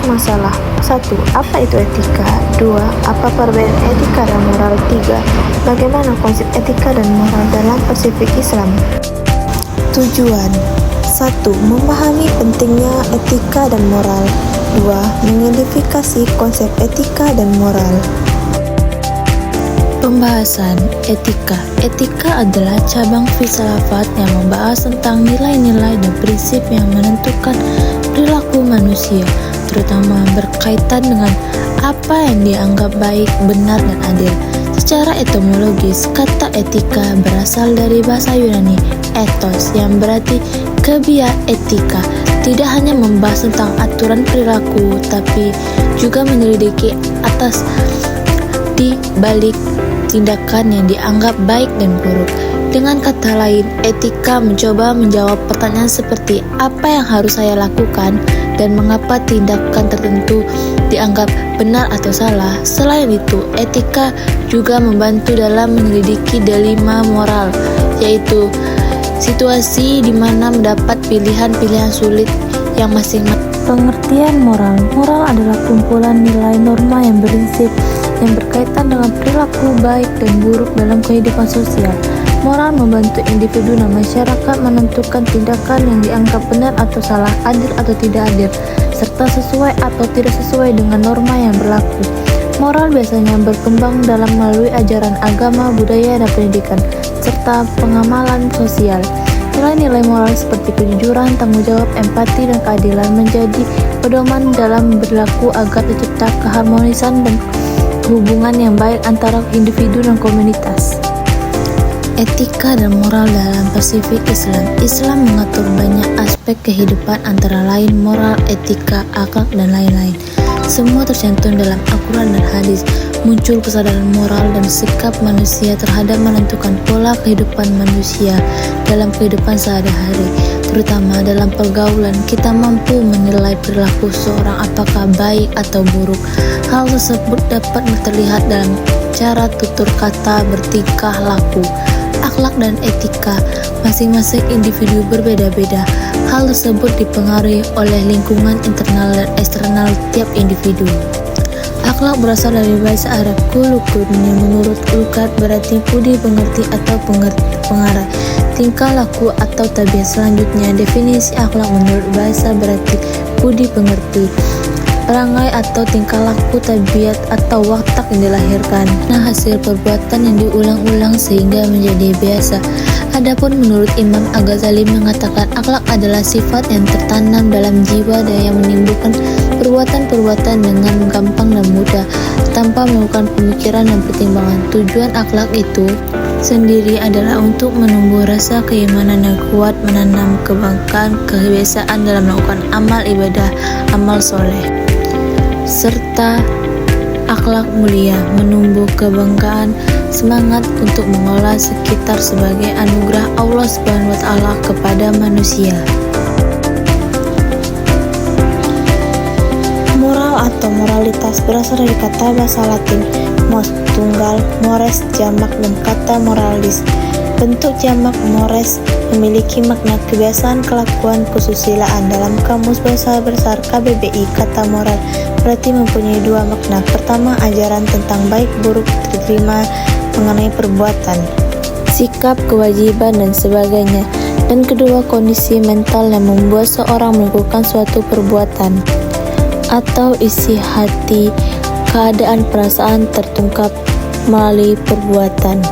masalah. 1. Apa itu etika? 2. Apa perbedaan etika dan moral? 3. Bagaimana konsep etika dan moral dalam perspektif Islam? Tujuan 1. Memahami pentingnya etika dan moral. 2. Mengidentifikasi konsep etika dan moral. Pembahasan etika. Etika adalah cabang filsafat yang membahas tentang nilai-nilai dan prinsip yang menentukan perilaku manusia, terutama berkaitan dengan apa yang dianggap baik, benar, dan adil. Secara etimologis, kata etika berasal dari bahasa Yunani ethos yang berarti kebiasaan. Etika tidak hanya membahas tentang aturan perilaku, tapi juga menyelidiki atas di balik tindakan yang dianggap baik dan buruk. Dengan kata lain, etika mencoba menjawab pertanyaan seperti apa yang harus saya lakukan dan mengapa tindakan tertentu dianggap benar atau salah. Selain itu, etika juga membantu dalam menyelidiki dilema moral, yaitu situasi di mana mendapat pilihan-pilihan sulit yang masing-masing. Pengertian moral. Moral adalah kumpulan nilai norma yang berprinsip yang berkaitan dengan perilaku baik dan buruk dalam kehidupan sosial. Moral membantu individu dan masyarakat menentukan tindakan yang dianggap benar atau salah, adil atau tidak adil, serta sesuai atau tidak sesuai dengan norma yang berlaku. Moral biasanya berkembang dalam melalui ajaran agama, budaya, dan pendidikan, serta pengamalan sosial. Nilai-nilai moral seperti kejujuran, tanggung jawab, empati, dan keadilan menjadi pedoman dalam berlaku agar tercipta keharmonisan dan hubungan yang baik antara individu dan komunitas. Etika dan moral dalam perspektif Islam. Islam mengatur banyak aspek kehidupan antara lain moral, etika, akhlak, dan lain-lain. Semua tercantum dalam Al-Quran dan hadis. Muncul kesadaran moral dan sikap manusia terhadap menentukan pola kehidupan manusia dalam kehidupan sehari-hari, terutama dalam pergaulan. Kita mampu menilai perilaku seorang apakah baik atau buruk. Hal tersebut dapat terlihat dalam cara tutur kata, bertingkah laku. Akhlak dan etika masing-masing individu berbeda-beda. Hal tersebut dipengaruhi oleh lingkungan internal dan eksternal tiap individu. Akhlak berasal dari bahasa Arab kulukun yang menurut lugat berarti budi pengerti atau pengarah. Tingkah laku atau tabiat. Selanjutnya, definisi akhlak menurut bahasa berarti budi pengerti, perangai atau tingkah laku, tabiat atau watak yang dilahirkan. Nah, hasil perbuatan yang diulang-ulang sehingga menjadi biasa. Adapun menurut Imam Al-Ghazali mengatakan akhlak adalah sifat yang tertanam dalam jiwa dan yang menimbulkan perbuatan-perbuatan dengan gampang dan mudah tanpa melakukan pemikiran dan pertimbangan. Tujuan akhlak itu sendiri adalah untuk menumbuh rasa keimanan yang kuat, menanam kebanggaan, kebiasaan dalam melakukan amal ibadah, amal soleh, serta akhlak mulia, menumbuh kebanggaan, semangat untuk mengolah sekitar sebagai anugerah Allah Subhanahu wa Ta'ala kepada manusia. Moral atau moralitas berasal dari kata bahasa Latin mos, tunggal, mores, jamak, dan kata moralis. Bentuk jamak mores memiliki makna kebiasaan, kelakuan, kesusilaan. Dalam Kamus Bahasa Besar KBBI, kata moral berarti mempunyai dua makna. Pertama, ajaran tentang baik buruk diterima mengenai perbuatan, sikap, kewajiban, dan sebagainya. Dan kedua, kondisi mental yang membuat seorang melakukan suatu perbuatan atau isi hati, keadaan perasaan terungkap melalui perbuatan.